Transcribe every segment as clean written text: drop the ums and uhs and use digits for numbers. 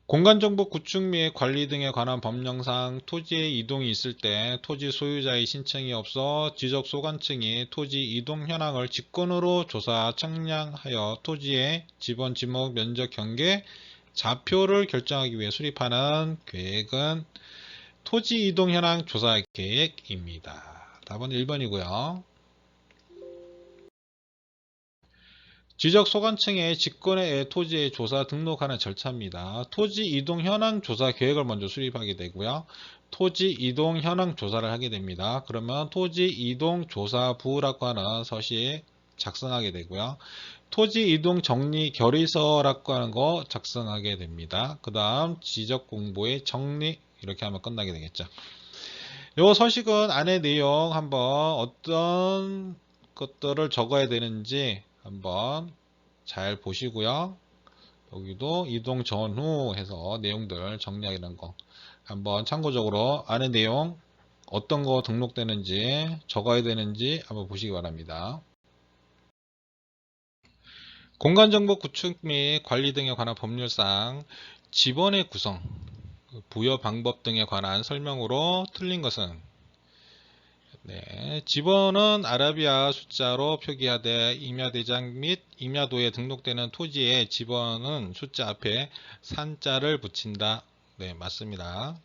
공간정보 구축 및 관리 등에 관한 법령상 토지의 이동이 있을 때 토지 소유자의 신청이 없어 지적소관청이 토지 이동 현황을 직권으로 조사 측량하여 토지의 지번, 지목, 면적, 경계, 좌표를 결정하기 위해 수립하는 계획은 토지 이동 현황 조사 계획입니다. 답은 1번이고요. 지적소관청의 직권에 의해 토지의 조사 등록하는 절차입니다. 토지 이동 현황 조사 계획을 먼저 수립하게 되고요. 토지 이동 현황 조사를 하게 됩니다. 그러면 토지 이동 조사부라고 하는 서식 작성하게 되고요. 토지 이동 정리 결의서라고 하는 거 작성하게 됩니다. 그 다음 지적 공보의 정리 이렇게 하면 끝나게 되겠죠. 요 서식은 안에 내용 한번 어떤 것들을 적어야 되는지 한번 잘 보시고요. 여기도 이동 전후 해서 내용들 정리하는 거 한번 참고적으로 안에 내용 어떤 거 등록되는지 적어야 되는지 한번 보시기 바랍니다. 공간정보 구축 및 관리 등에 관한 법률상 지번의 구성, 부여 방법 등에 관한 설명으로 틀린 것은 지번은 아라비아 숫자로 표기하되 임야대장 및 임야도에 등록되는 토지의 지번은 숫자 앞에 산자를 붙인다. 네, 맞습니다.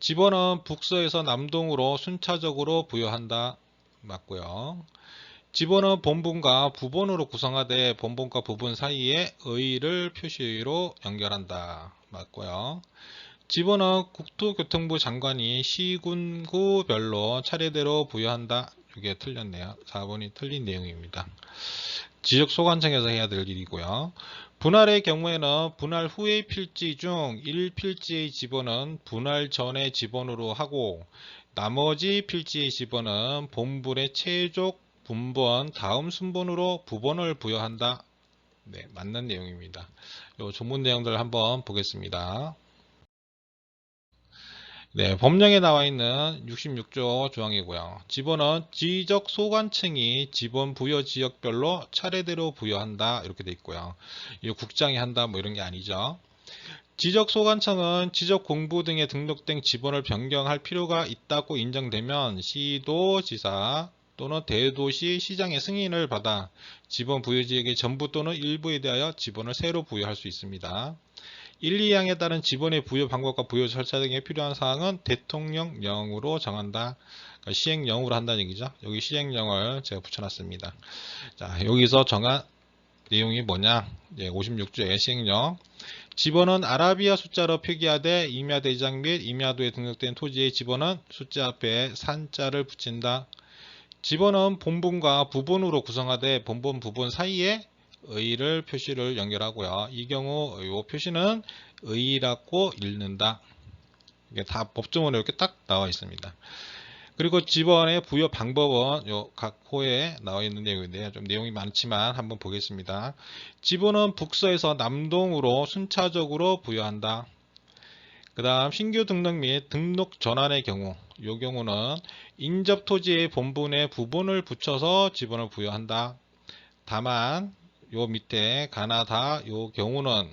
지번은 북서에서 남동으로 순차적으로 부여한다. 맞고요. 지번은 본분과 부본으로 구성하되 본분과 부분 사이에 의를 표시로 연결한다. 맞고요. 지번은 국토교통부 장관이 시군구별로 차례대로 부여한다. 이게 틀렸네요. 4번이 틀린 내용입니다. 지적소관청에서 해야 될 일이고요. 분할의 경우에는 분할 후의 필지 중 1필지의 지번은 분할 전의 지번으로 하고 나머지 필지의 지번은 본분의 최종 분번 다음 순번으로 부번을 부여한다. 네, 맞는 내용입니다. 요 조문 내용들 한번 보겠습니다. 네, 법령에 나와 있는 66조 조항이고요. 지번은 지적소관청이 지번 부여 지역별로 차례대로 부여한다. 이렇게 돼 있고요. 이 국장이 한다 뭐 이런 게 아니죠. 지적소관청은 지적공부 등에 등록된 지번을 변경할 필요가 있다고 인정되면 시도지사 또는 대도시 시장의 승인을 받아 지번 부여지역의 전부 또는 일부에 대하여 지번을 새로 부여할 수 있습니다. 1, 2항에 따른 지번의 부여 방법과 부여 절차 등에 필요한 사항은 대통령령으로 정한다. 그러니까 시행령으로 한다는 얘기죠. 여기 시행령을 제가 붙여놨습니다. 자, 여기서 정한 내용이 뭐냐? 56조의 시행령. 지번은 아라비아 숫자로 표기하되 임야대장 및 임야도에 등록된 토지의 지번은 숫자 앞에 산자를 붙인다. 지번은 본분과 부분으로 구성하되 본분 부분 사이에 의를 표시를 연결하고요. 이 경우 이 표시는 의라고 읽는다. 이게 다 법조문에 이렇게 딱 나와 있습니다. 그리고 지번의 부여 방법은 각 호에 나와 있는 내용인데요. 좀 내용이 많지만 한번 보겠습니다. 지번은 북서에서 남동으로 순차적으로 부여한다. 그 다음 신규 등록 및 등록 전환의 경우 이 경우는 인접 토지의 본분에 부분을 붙여서 지번을 부여한다. 다만 요 밑에 가나다 요 경우는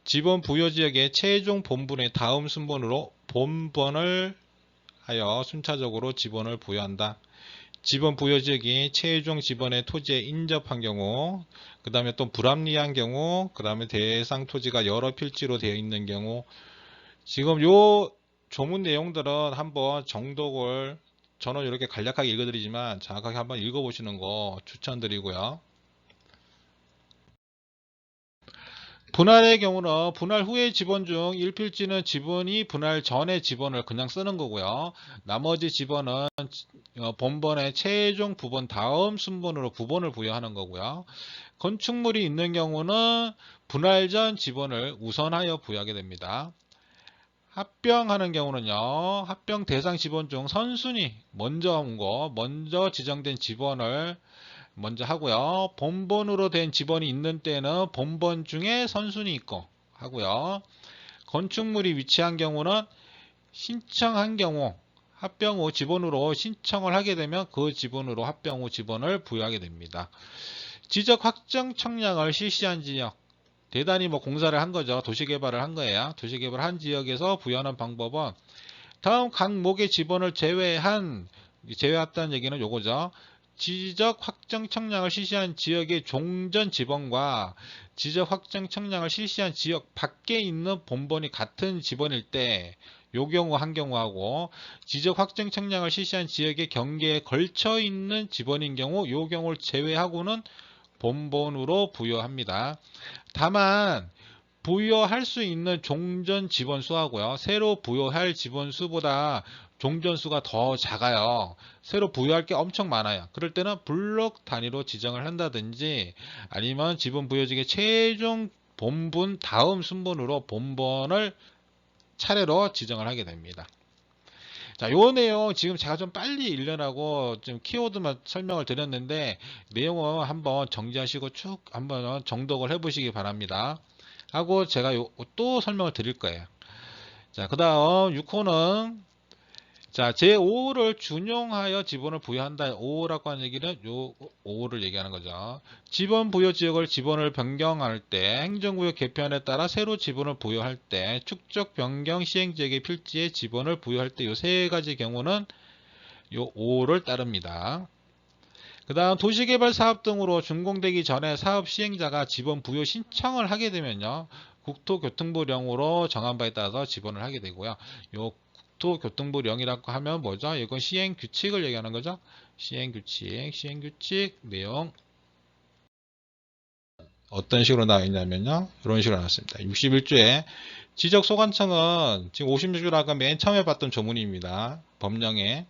지번 부여지역의 최종 본분의 다음 순번으로 본번을 하여 순차적으로 지번을 부여한다. 지번 부여지역이 최종 지번의 토지에 인접한 경우, 그 다음에 또 불합리한 경우, 그 다음에 대상 토지가 여러 필지로 되어 있는 경우, 지금 요 조문 내용들은 한번 정독을 저는 이렇게 간략하게 읽어드리지만 정확하게 한번 읽어보시는 거 추천드리고요. 분할의 경우는 분할 후의 지번 중 1필지는 지번이 분할 전의 지번을 그냥 쓰는 거고요. 나머지 지번은 본번의 최종 부번 다음 순번으로 부번을 부여하는 거고요. 건축물이 있는 경우는 분할 전 지번을 우선하여 부여하게 됩니다. 합병하는 경우는요. 합병 대상 지번 중 선순위 먼저 온 거, 먼저 지정된 지번을 먼저 하고요. 본번으로 된 지번이 있는 때는 본번 중에 선순위 있고 하고요. 건축물이 위치한 경우는 신청한 경우 합병 후 지번으로 신청을 하게 되면 그 지번으로 합병 후 지번을 부여하게 됩니다. 지적 확정 청량을 실시한 지역 대단히 뭐 공사를 한 거죠. 도시개발을 한 거예요. 도시개발 한 지역에서 부여하는 방법은 다음 항목의 지번을 제외했다는 얘기는 요거죠. 지적 확정 청량을 실시한 지역의 종전 지번과 지적 확정 청량을 실시한 지역 밖에 있는 본번이 같은 지번일 때, 요 경우 한 경우하고, 지적 확정 청량을 실시한 지역의 경계에 걸쳐 있는 지번인 경우, 요 경우를 제외하고는 본번으로 부여합니다. 다만 부여할 수 있는 종전 지번수하고요, 새로 부여할 지번수보다 종전수가 더 작아요. 새로 부여할 게 엄청 많아요. 그럴 때는 블록 단위로 지정을 한다든지, 아니면 지번 부여직의 최종 본분 다음 순번으로 본번을 차례로 지정을 하게 됩니다. 자, 요 내용 지금 제가 좀 빨리 읽려라고 좀 키워드만 설명을 드렸는데, 내용을 한번 정지하시고 쭉 한번 정독을 해보시기 바랍니다. 하고 제가 또 설명을 드릴 거예요. 자, 그 다음 6호는, 자, 제5호를 준용하여 지번을 부여한다. 5호라고 하는 얘기는 요 5호를 얘기하는 거죠. 지번 부여 지역을 지번을 변경할 때, 행정구역 개편에 따라 새로 지번을 부여할 때, 축적 변경 시행지역의 필지에 지번을 부여할 때, 요 세 가지 경우는 요 5호를 따릅니다. 그 다음 도시개발 사업 등으로 준공되기 전에 사업 시행자가 지번 부여 신청을 하게 되면요, 국토교통부령으로 정한 바에 따라서 지번을 하게 되고요. 요 국토교통부령이라고 하면 뭐죠? 이건 시행규칙을 얘기하는 거죠. 시행규칙 내용 어떤 식으로 나와 있냐면요, 이런 식으로 나왔습니다. 61조에 지적소관청은 지금 56조로 아까 맨 처음에 봤던 조문입니다. 법령에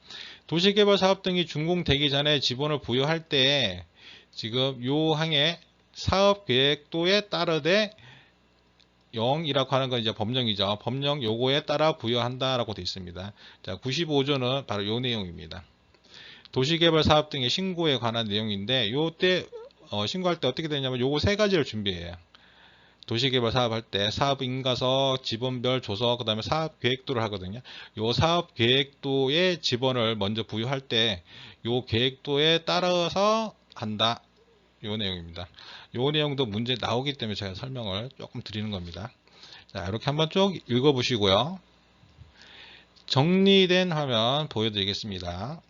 도시개발 사업 등이 준공되기 전에 지번을 부여할 때, 지금 요 항의 사업계획도에 따르되 0이라고 하는 건 이제 법령이죠. 법령 요거에 따라 부여한다라고 되어 있습니다. 자, 95조는 바로 요 내용입니다. 도시개발 사업 등의 신고에 관한 내용인데, 요때 신고할 때 어떻게 되냐면 요거 세 가지를 준비해요. 도시개발 사업할 때 사업 인가서, 지번별 조서, 그 다음에 사업 계획도를 하거든요. 요 사업 계획도의 지번을 먼저 부여할 때 요 계획도에 따라서 한다. 요 내용입니다. 요 내용도 문제 나오기 때문에 제가 설명을 조금 드리는 겁니다. 자, 이렇게 한번 쭉 읽어보시고요. 정리된 화면 보여드리겠습니다.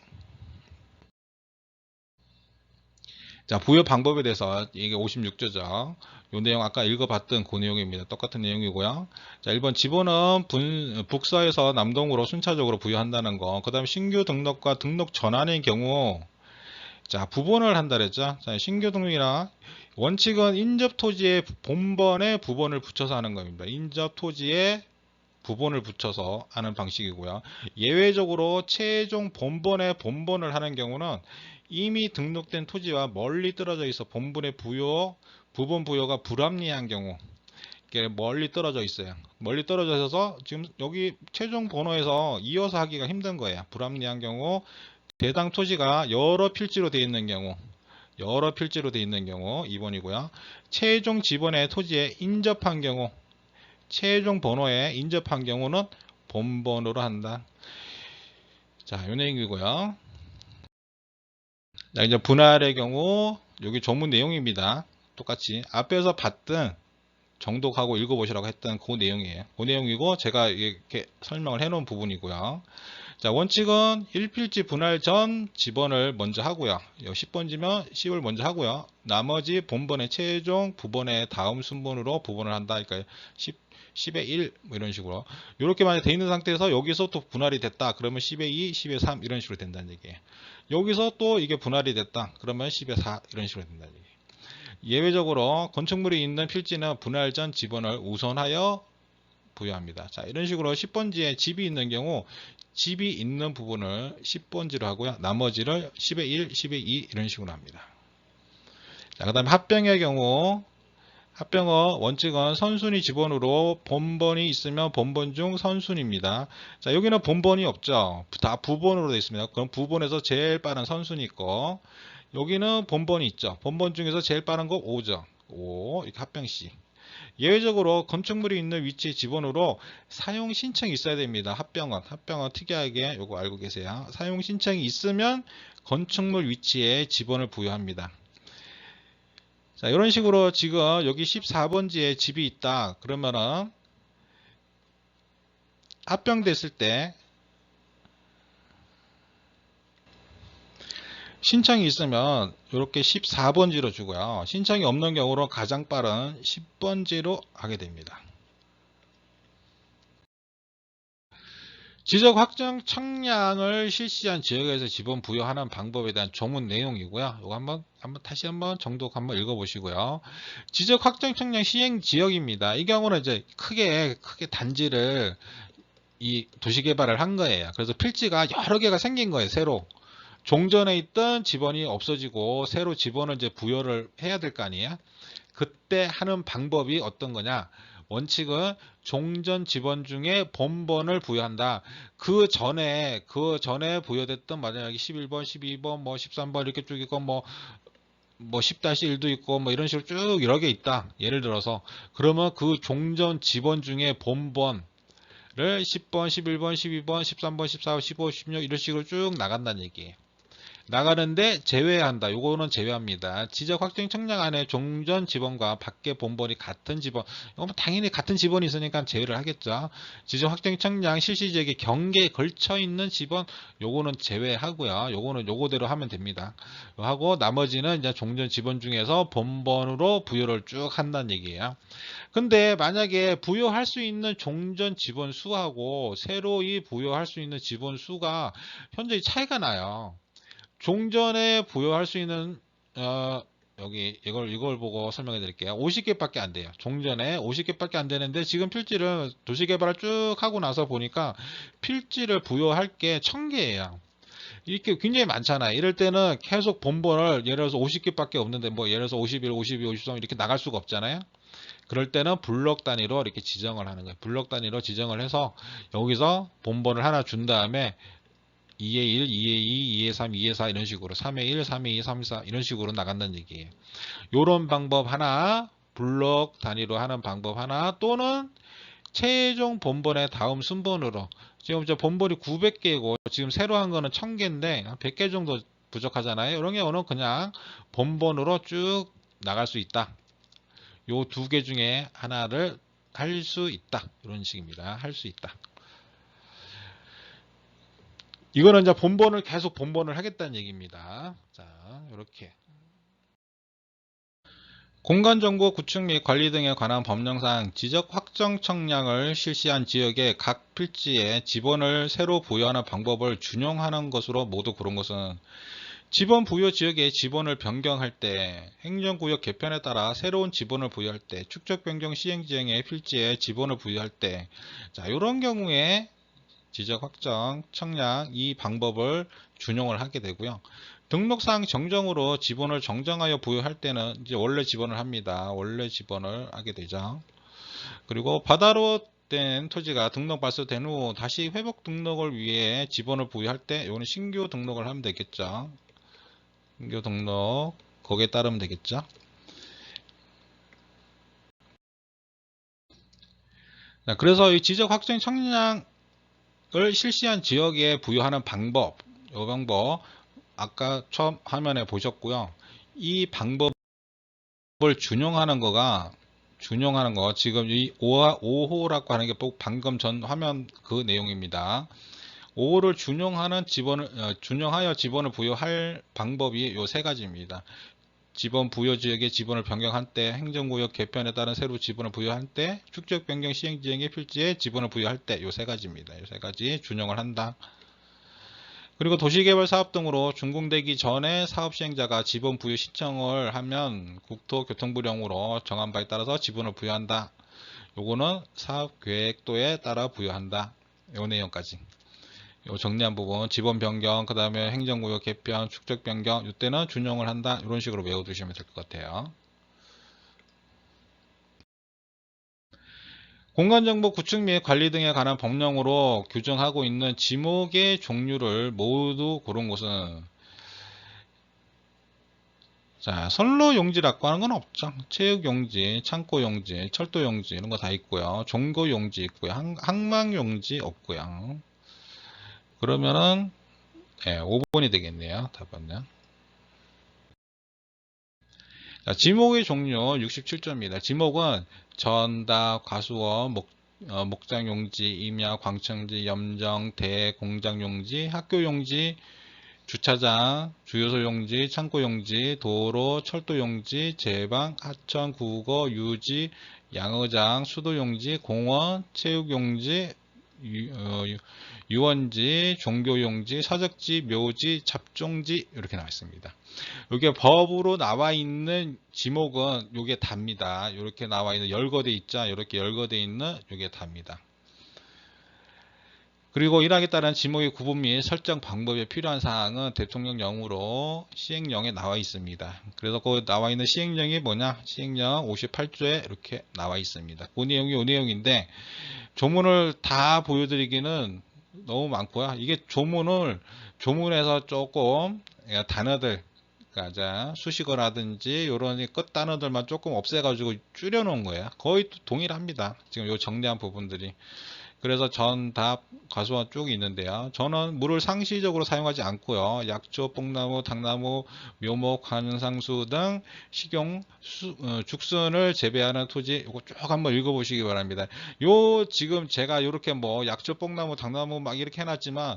자, 부여 방법에 대해서 이게 56조죠. 요 내용 아까 읽어봤던 그 내용입니다. 똑같은 내용이고요. 자, 1번 지번은 북서에서 남동으로 순차적으로 부여한다는 거. 그 다음에 신규 등록과 등록 전환의 경우, 자, 부본을 한다 그랬죠. 자, 신규 등록이나 원칙은 인접 토지의 본번에 부본을 붙여서 하는 겁니다. 인접 토지에 부본을 붙여서 하는 방식이고요. 예외적으로 최종 본번에 본번을 하는 경우는 이미 등록된 토지와 멀리 떨어져 있어 본분의 부본 부여가 불합리한 경우, 이게 멀리 떨어져 있어요. 멀리 떨어져 있어서 지금 여기 최종 번호에서 이어서 하기가 힘든 거예요. 불합리한 경우, 대당 토지가 여러 필지로 되어 있는 경우, 2번이고요. 최종 지번의 토지에 인접한 경우, 최종 번호에 인접한 경우는 본번으로 한다. 자, 요 내용이고요. 자, 이제 분할의 경우, 여기 조문 내용입니다. 똑같이 앞에서 봤던 정독하고 읽어보시라고 했던 그 내용이에요. 그 내용이고 제가 이렇게 설명을 해놓은 부분이고요. 자, 원칙은 1필지 분할 전 지번을 먼저 하고요. 10번지면 10을 먼저 하고요. 나머지 본번의 최종 부번의 다음 순번으로 부번을 한다. 그러니까 10의 1, 뭐 이런 식으로. 이렇게 만약 되어 있는 상태에서 여기서 또 분할이 됐다. 그러면 10의 2, 10의 3 이런 식으로 된다는 얘기예요. 여기서 또 이게 분할이 됐다. 그러면 10의 4 이런 식으로 된다는 얘기예요. 예외적으로 건축물이 있는 필지는 분할 전 지번을 우선하여 부여합니다. 자, 이런 식으로 10번지에 집이 있는 경우 집이 있는 부분을 10번지로 하고요. 나머지를 10의 1, 10의 2 이런 식으로 합니다. 자, 그 다음에 합병의 경우, 합병어 원칙은 선순위 지번으로 본번이 있으면 본번 중 선순위입니다. 자, 여기는 본번이 없죠. 다 부번으로 되어 있습니다. 그럼 부번에서 제일 빠른 선순위 있고, 여기는 본번이 있죠. 본번 중에서 제일 빠른 거 5죠. 5, 이렇게 합병시. 예외적으로 건축물이 있는 위치 지번으로 사용 신청이 있어야 됩니다. 합병은 특이하게 요거 알고 계세요. 사용 신청이 있으면 건축물 위치에 지번을 부여합니다. 자, 이런 식으로 지금 여기 14번지에 집이 있다. 그러면은 합병됐을 때 신청이 있으면 이렇게 14번지로 주고요. 신청이 없는 경우로 가장 빠른 10번지로 하게 됩니다. 지적 확정 청량을 실시한 지역에서 지분 부여하는 방법에 대한 조문 내용이고요. 이거 다시 한번 정독 한번 읽어보시고요. 지적 확정 청량 시행 지역입니다. 이 경우는 이제 크게 단지를 이 도시개발을 한 거예요. 그래서 필지가 여러 개가 생긴 거예요. 새로. 종전에 있던 지번이 없어지고 새로 지번을 이제 부여를 해야 될 거 아니에요. 그때 하는 방법이 어떤 거냐? 원칙은 종전 지번 중에 본번을 부여한다. 그 전에 부여됐던 만약에 11번, 12번, 뭐 13번 이렇게 쭉 있고 뭐 10-1도 있고 뭐 이런 식으로 쭉 여러 개 있다. 예를 들어서 그러면 그 종전 지번 중에 본번을 10번, 11번, 12번, 13번, 14번, 15, 16 이런 식으로 쭉 나간다는 얘기예요. 나가는데 제외한다. 요거는 제외합니다. 지적 확정 청약 안에 종전 지번과 밖에 본번이 같은 지번. 이건 당연히 같은 지번이 있으니까 제외를 하겠죠. 지적 확정 청약 실시 지역의 경계에 걸쳐 있는 지번 요거는 제외하고요. 요거는 요거대로 하면 됩니다. 하고 나머지는 이제 종전 지번 중에서 본번으로 부여를 쭉 한다는 얘기예요. 근데 만약에 부여할 수 있는 종전 지번 수하고 새로이 부여할 수 있는 지번 수가 현저히 차이가 나요. 종전에 부여할 수 있는 여기 이걸 보고 설명해 드릴게요. 50개밖에 안 돼요. 종전에 50개밖에 안 되는데 지금 필지를 도시개발을 쭉 하고 나서 보니까 필지를 부여할 게 1000개예요. 이렇게 굉장히 많잖아요. 이럴 때는 계속 본번을 예를 들어서 50개밖에 없는데 뭐 예를 들어서 51, 52, 53 이렇게 나갈 수가 없잖아요. 그럴 때는 블록 단위로 이렇게 지정을 하는 거예요. 블록 단위로 지정을 해서 여기서 본번을 하나 준 다음에 2의 1, 2의 2, 2의 3, 2의 4 이런 식으로 3의 1, 3의 2, 3의 4 이런 식으로 나간다는 얘기예요. 요런 방법 하나, 블록 단위로 하는 방법 하나 또는 최종 본번의 다음 순번으로 지금 이제 본번이 900개고 지금 새로 한 거는 1000개인데 한 100개 정도 부족하잖아요. 이런 경우는 그냥 본번으로 쭉 나갈 수 있다. 요 두 개 중에 하나를 할 수 있다. 이런 식입니다. 할 수 있다. 이거는 이제 본번을 계속 본번을 하겠다는 얘기입니다. 자, 이렇게 공간정보 구축 및 관리 등에 관한 법령상 지적 확정 청량을 실시한 지역의 각 필지에 지번을 새로 부여하는 방법을 준용하는 것으로 모두 그런 것은 지번 부여 지역의 지번을 변경할 때, 행정구역 개편에 따라 새로운 지번을 부여할 때, 축적 변경 시행 지역의 필지에 지번을 부여할 때, 자, 이런 경우에 지적 확정, 청량 이 방법을 준용을 하게 되고요. 등록상 정정으로 지번을 정정하여 부여할 때는 이제 원래 지번을 합니다. 원래 지번을 하게 되죠. 그리고 바다로 된 토지가 등록 발소된 후 다시 회복 등록을 위해 지번을 부여할 때 이거는 신규 등록을 하면 되겠죠. 신규 등록 거기에 따르면 되겠죠. 그래서 이 지적 확정 청량을 실시한 지역에 부여하는 방법, 이 방법 아까 처음 화면에 보셨고요. 이 방법을 준용하는 거 지금 이 5호라고 하는 게 방금 전 화면 그 내용입니다. 5호를 준용하여 지번을 부여할 방법이 요 세 가지입니다. 지번 부여 지역의 지번을 변경할 때, 행정구역 개편에 따른 새로 지번을 부여할 때, 축적 변경 시행 지역의 필지에 지번을 부여할 때, 요 세 가지입니다. 요 세 가지 준용을 한다. 그리고 도시개발 사업 등으로 준공되기 전에 사업 시행자가 지번 부여 신청을 하면 국토교통부령으로 정한 바에 따라서 지번을 부여한다. 요거는 사업 계획도에 따라 부여한다. 요 내용까지. 요 정리한 부분, 지번 변경, 그 다음에 행정구역 개편, 축적 변경, 이때는 준용을 한다. 이런 식으로 외워두시면 될 것 같아요. 공간정보 구축 및 관리 등에 관한 법령으로 규정하고 있는 지목의 종류를 모두 고른 곳은 자, 선로용지라고 하는 건 없죠. 체육용지, 창고용지, 철도용지 이런 거 다 있고요. 종고용지 있고요. 항만용지 없고요. 그러면은 5번이 되겠네요. 답은요. 자, 지목의 종류 67조입니다. 지목은 전답, 과수원, 목장용지, 임야, 광청지, 염정, 대, 공장용지, 학교용지, 주차장, 주유소용지, 창고용지, 도로, 철도용지, 제방, 하천, 국어, 유지, 양어장, 수도용지, 공원, 체육용지, 유원지, 종교용지, 사적지, 묘지, 잡종지 이렇게 나와 있습니다. 이게 법으로 나와 있는 지목은 요게 답니다. 이렇게 나와 있는 열거돼 있자 이렇게 열거돼 있는 요게 답니다. 그리고 일하에 따른 지목의 구분 및 설정 방법에 필요한 사항은 대통령령으로 시행령에 나와 있습니다. 그래서 그 나와 있는 시행령이 뭐냐? 시행령 58조에 이렇게 나와 있습니다. 그 내용이 이 내용인데 조문을 다 보여드리기는 너무 많고요. 이게 조문에서 조금 단어들 그러니까 수식어라든지 이런 끝 단어들만 조금 없애가지고 줄여놓은 거예요. 거의 동일합니다. 지금 요 정리한 부분들이. 그래서 전, 답, 과수원 쭉 있는데요. 저는 물을 상시적으로 사용하지 않고요. 약초, 뽕나무, 당나무, 묘목, 관상수 등 식용, 죽순을 재배하는 토지 이거 쭉 한번 읽어보시기 바랍니다. 요 지금 제가 이렇게 뭐 약초, 뽕나무, 당나무 막 이렇게 해놨지만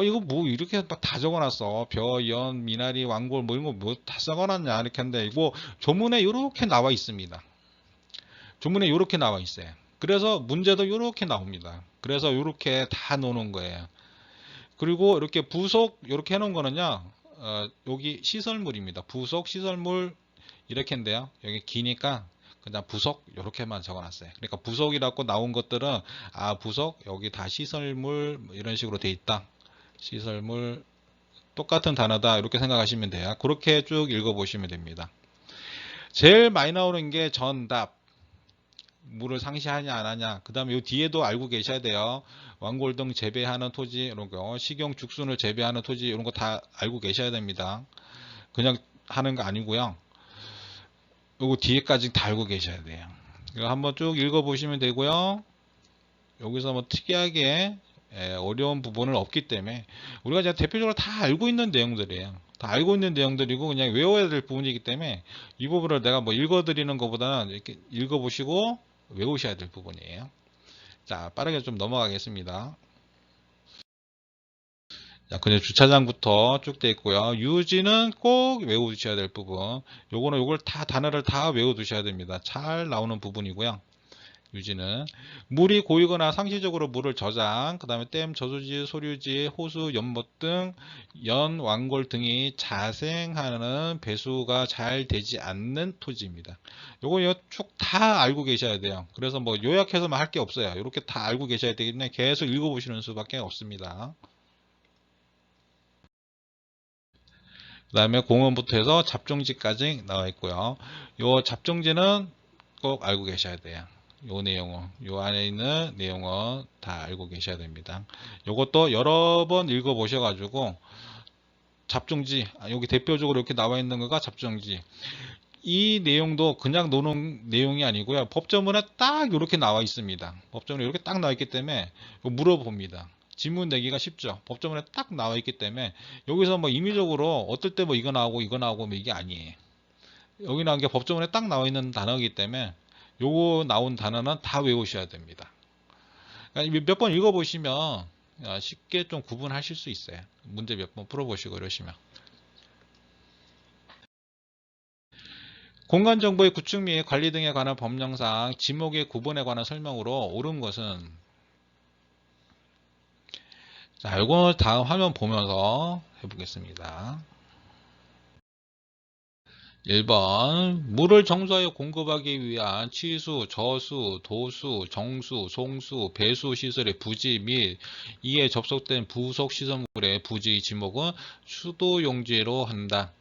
이거 뭐 이렇게 막 다 적어놨어. 벼, 연, 미나리, 왕골 뭐 이런 거 뭐 다 적어놨냐 이렇게 하는데 이거 조문에 이렇게 나와 있습니다. 조문에 이렇게 나와 있어요. 그래서 문제도 이렇게 나옵니다. 그래서 이렇게 다 놓는 거예요. 그리고 이렇게 부속 이렇게 해놓은 거는요. 여기 시설물입니다. 부속 시설물 이렇게인데요. 여기 기니까 그냥 부속 이렇게만 적어놨어요. 그러니까 부속이라고 나온 것들은 부속 여기 다 시설물 이런 식으로 돼 있다. 시설물 똑같은 단어다 이렇게 생각하시면 돼요. 그렇게 쭉 읽어보시면 됩니다. 제일 많이 나오는 게 전답. 물을 상시하냐 안 하냐. 그 다음에 이 뒤에도 알고 계셔야 돼요. 왕골 등 재배하는 토지 이런 거, 식용 죽순을 재배하는 토지 이런 거 다 알고 계셔야 됩니다. 그냥 하는 거 아니고요. 요거 뒤에까지 다 알고 계셔야 돼요. 이거 한번 쭉 읽어보시면 되고요. 여기서 뭐 특이하게 어려운 부분은 없기 때문에 우리가 이제 대표적으로 다 알고 있는 내용들이에요. 다 알고 있는 내용들이고 그냥 외워야 될 부분이기 때문에 이 부분을 내가 뭐 읽어드리는 것보다는 이렇게 읽어보시고 외우셔야 될 부분이에요. 자, 빠르게 좀 넘어가겠습니다. 자, 그냥 주차장부터 쭉 돼 있고요. 유지는 꼭 외워두셔야 될 부분. 요걸 다 단어를 다 외워두셔야 됩니다. 잘 나오는 부분이고요. 유지는 물이 고이거나 상시적으로 물을 저장, 그 다음에 댐, 저수지, 소류지, 호수, 연못 등 왕골 등이 자생하는 배수가 잘 되지 않는 토지입니다. 요거 쭉 다 알고 계셔야 돼요. 그래서 뭐 요약해서만 할 게 없어요. 이렇게 다 알고 계셔야 되기 때문에 계속 읽어보시는 수밖에 없습니다. 그 다음에 공원부터 해서 잡종지까지 나와 있고요. 요 잡종지는 꼭 알고 계셔야 돼요. 요 안에 있는 내용은 다 알고 계셔야 됩니다. 요것도 여러 번 읽어 보셔가지고 잡종지, 여기 대표적으로 이렇게 나와 있는 거가 잡종지. 이 내용도 그냥 노는 내용이 아니고요. 법조문에 딱 이렇게 나와 있습니다. 법조문에 이렇게 딱 나와 있기 때문에 물어봅니다. 지문 내기가 쉽죠. 법조문에 딱 나와 있기 때문에 여기서 뭐 임의적으로 어떨 때 뭐 이거 나오고 뭐 이게 아니에요. 여기 나온 게 법조문에 딱 나와 있는 단어이기 때문에 요거 나온 단어는 다 외우셔야 됩니다. 그러니까 몇 번 읽어보시면 쉽게 좀 구분하실 수 있어요. 문제 몇 번 풀어보시고 이러시면. 공간정보의 구축 및 관리 등에 관한 법령상 지목의 구분에 관한 설명으로 옳은 것은 자, 이거 다음 화면 보면서 해보겠습니다. 1번 물을 정수하여 공급하기 위한 치수, 저수, 도수, 정수, 송수, 배수 시설의 부지 및 이에 접속된 부속 시설물의 부지 지목은 수도용지로 한다.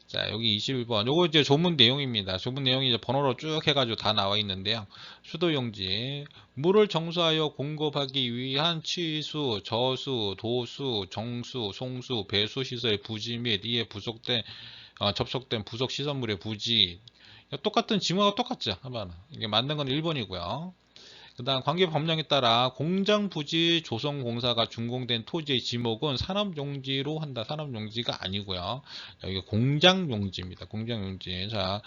자, 여기 21번. 요거 이제 조문 내용입니다. 조문 내용이 이제 번호로 쭉 해가지고 다 나와 있는데요. 수도용지. 물을 정수하여 공급하기 위한 치수, 저수, 도수, 정수, 송수, 배수 시설의 부지 및 이에 접속된 부속 시설물의 부지. 똑같은 지문하고 똑같죠. 한번. 이게 맞는 건 1번이고요. 그 다음 관계 법령에 따라 공장 부지 조성공사가 준공된 토지의 지목은 산업용지로 한다. 산업용지가 아니고요. 여기 공장용지입니다. 공장용지. 자,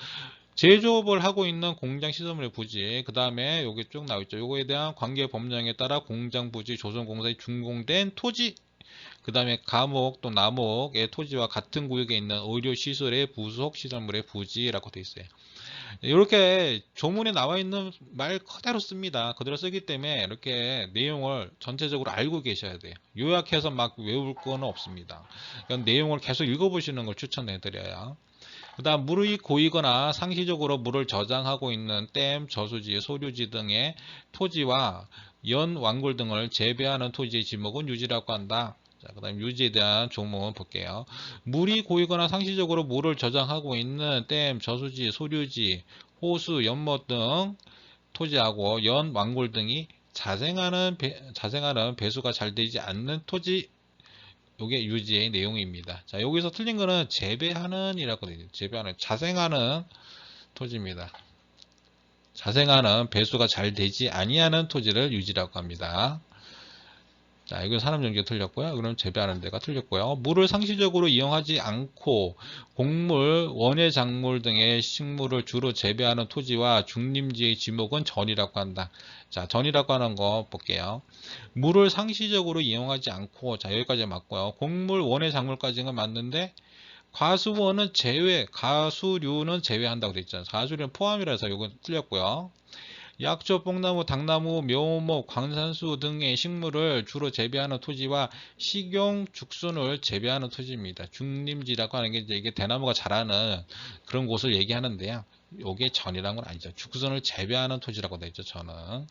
제조업을 하고 있는 공장 시설물의 부지, 그 다음에 여기 쭉 나와있죠. 요거에 대한 관계 법령에 따라 공장 부지 조성공사에 준공된 토지, 그 다음에 가목 또 남목의 토지와 같은 구역에 있는 의료시설의 부속 시설물의 부지라고 되어 있어요. 이렇게 조문에 나와 있는 말 그대로 씁니다. 그대로 쓰기 때문에 이렇게 내용을 전체적으로 알고 계셔야 돼요. 요약해서 막 외울 건 없습니다. 그러니까 내용을 계속 읽어보시는 걸 추천해 드려요. 그 다음 물이 고이거나 상시적으로 물을 저장하고 있는 댐, 저수지, 소류지 등의 토지와 연, 완골 등을 재배하는 토지의 지목은 유지라고 한다. 자, 그 다음 유지에 대한 조문 볼게요. 물이 고이거나 상시적으로 물을 저장하고 있는 댐, 저수지, 소류지, 호수, 연못 등 토지하고 연, 완골 등이 자생하는 배수가 잘 되지 않는 토지, 요게 유지의 내용입니다. 자, 여기서 틀린 거는 재배하는 이라고 되어 있어요. 재배하는, 자생하는 토지입니다. 자생하는 배수가 잘 되지 아니하는 토지를 유지라고 합니다. 자, 이건 산업용지가 틀렸고요. 그럼 재배하는 데가 틀렸고요. 물을 상시적으로 이용하지 않고 곡물, 원예 작물 등의 식물을 주로 재배하는 토지와 중림지의 지목은 전이라고 한다. 자, 전이라고 하는 거 볼게요. 물을 상시적으로 이용하지 않고, 자, 여기까지 맞고요. 곡물, 원예 작물까지는 맞는데 과수원은 제외, 가수류는 제외한다고 되어 있잖아요. 가수류는 포함이라서 이건 틀렸고요. 약초, 뽕나무, 당나무, 묘목, 광산수 등의 식물을 주로 재배하는 토지와 식용, 죽순을 재배하는 토지입니다. 중림지라고 하는 게 이게 대나무가 자라는 그런 곳을 얘기하는데요. 요게 전이라는 건 아니죠. 죽순을 재배하는 토지라고 되어 있죠. 전은.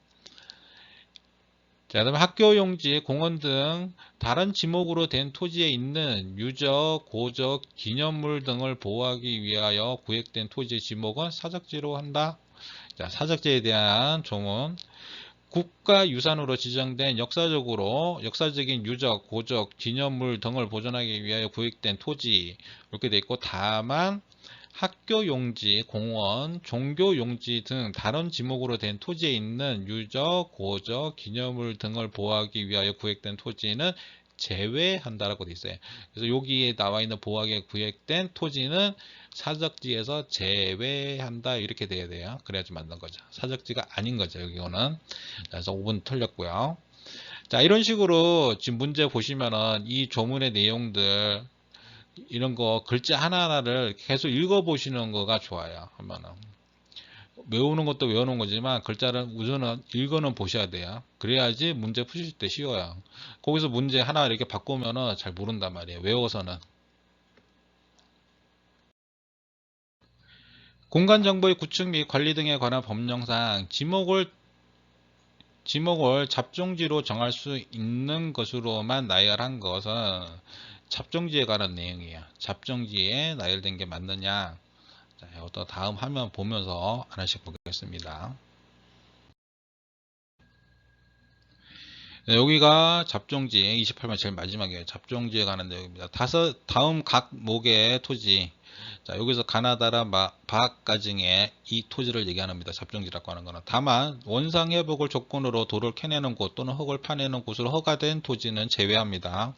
자, 그다음에 학교 용지, 공원 등 다른 지목으로 된 토지에 있는 유적, 고적, 기념물 등을 보호하기 위하여 구획된 토지의 지목은 사적지로 한다. 자, 사적지에 대한 조문. 국가유산으로 지정된 역사적인 유적, 고적, 기념물 등을 보존하기 위하여 구획된 토지 이렇게 돼 있고, 다만 학교 용지, 공원, 종교 용지 등 다른 지목으로 된 토지에 있는 유적, 고적, 기념물 등을 보호하기 위하여 구획된 토지는 제외한다라고 되어 있어요. 그래서 여기에 나와 있는 보호하기에 구획된 토지는 사적지에서 제외한다 이렇게 돼야 돼요. 그래야지 맞는 거죠. 사적지가 아닌 거죠. 여기는. 그래서 5분 틀렸고요. 자, 이런 식으로 지금 문제 보시면은 이 조문의 내용들 이런 거 글자 하나하나를 계속 읽어보시는 거가 좋아요. 하면은 외우는 것도 외우는 거지만 글자를 우선은 읽어는 보셔야 돼요. 그래야지 문제 푸실 때 쉬워요. 거기서 문제 하나 이렇게 바꾸면은 잘 모른단 말이에요. 외워서는. 공간정보의 구축 및 관리 등에 관한 법령상 지목을 잡종지로 정할 수 있는 것으로만 나열한 것은 잡종지에 관한 내용이에요. 잡종지에 나열된 게 맞느냐? 자, 이것도 다음 화면 보면서 하나씩 보겠습니다. 네, 여기가 잡종지 28번 제일 마지막이에요. 잡종지에 관한 내용입니다. 다음 각 목의 토지. 자, 여기서 가나다라 바가증의 이 토지를 얘기합니다. 잡종지라고 하는 거는. 다만 원상 회복을 조건으로 돌을 캐내는 곳 또는 흙을 파내는 곳으로 허가된 토지는 제외합니다.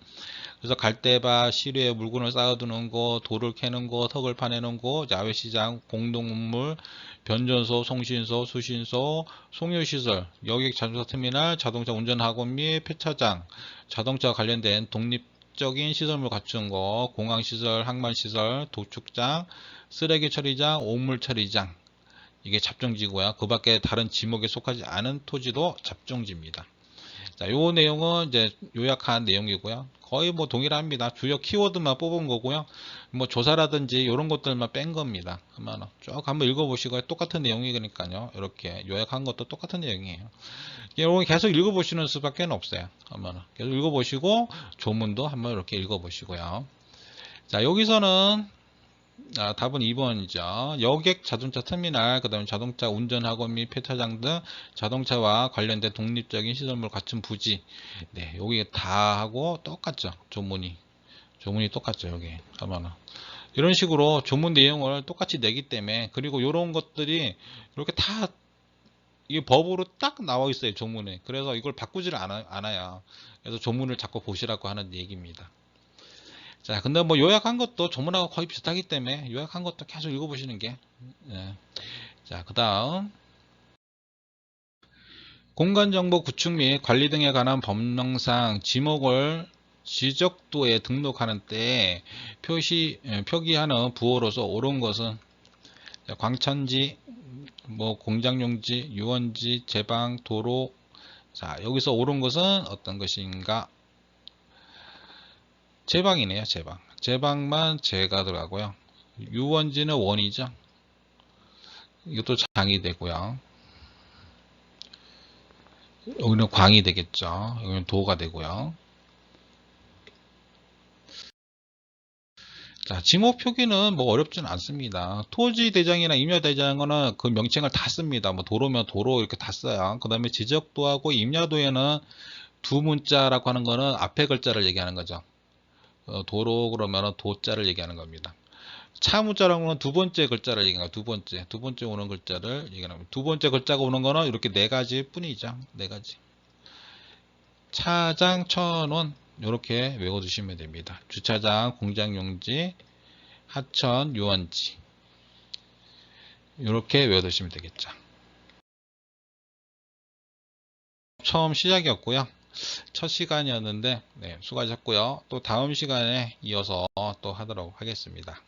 그래서 갈대밭, 시루에 물건을 쌓아두는 곳, 돌을 캐는 곳, 흙을 파내는 곳, 야외시장, 공동건물, 변전소, 송신소, 수신소, 송유시설, 여객 자동차 터미널, 자동차 운전학원 및 폐차장, 자동차 관련된 독립적인 시설물 갖춘 곳, 공항시설, 항만시설, 도축장, 쓰레기 처리장, 오물 처리장, 이게 잡종지고요. 그 밖에 다른 지목에 속하지 않은 토지도 잡종지입니다. 자, 요 내용은 이제 요약한 내용이고요. 거의 뭐 동일합니다. 주요 키워드만 뽑은 거고요. 뭐 조사라든지 이런 것들만 뺀 겁니다. 그러면 쭉 한번 읽어보시고 똑같은 내용이니까요. 이렇게 요약한 것도 똑같은 내용이에요. 이거 계속 읽어보시는 수밖에 없어요. 그러면 계속 읽어보시고 조문도 한번 이렇게 읽어보시고요. 자, 여기서는 답은 2번이죠. 여객 자동차 터미널, 그 다음에 자동차 운전학원 및 폐차장 등 자동차와 관련된 독립적인 시설물 갖춘 부지. 네, 여기 다 하고 똑같죠. 조문이 똑같죠. 여기 하면은. 이런 식으로 조문 내용을 똑같이 내기 때문에, 그리고 이런 것들이 이렇게 다 이게 법으로 딱 나와 있어요, 조문에. 그래서 이걸 바꾸지를 않아야. 그래서 조문을 자꾸 보시라고 하는 얘기입니다. 자, 근데 뭐 요약한 것도 조문하고 거의 비슷하기 때문에 요약한 것도 계속 읽어보시는 게. 예. 자, 그 다음 공간정보 구축 및 관리 등에 관한 법령상 지목을 지적도에 등록하는 때 표기하는 부호로서 옳은 것은 광천지, 뭐 공장용지, 유원지, 제방, 도로. 자, 여기서 옳은 것은 어떤 것인가? 제방이네요, 제방. 제방만 제가 들어가고요. 유원지는 원이죠. 이것도 장이 되고요. 여기는 광이 되겠죠. 여기는 도가 되고요. 자, 지목 표기는 뭐 어렵진 않습니다. 토지 대장이나 임야 대장은 그 명칭을 다 씁니다. 뭐 도로면 도로 이렇게 다 써요. 그 다음에 지적도하고 임야도에는 두 문자라고 하는 거는 앞에 글자를 얘기하는 거죠. 도로 그러면 도자를 얘기하는 겁니다. 차 문자라는 건 두 번째 글자를 얘기하는 거예요. 두 번째 오는 글자를 얘기하는 겁니다. 두 번째 글자가 오는 거는 이렇게 네 가지 뿐이죠. 네 가지. 차장, 천원 이렇게 외워두시면 됩니다. 주차장, 공장용지, 하천, 유원지 이렇게 외워두시면 되겠죠. 처음 시작이었고요. 첫 시간이었는데 네, 수고하셨고요. 또 다음 시간에 이어서 또 하도록 하겠습니다.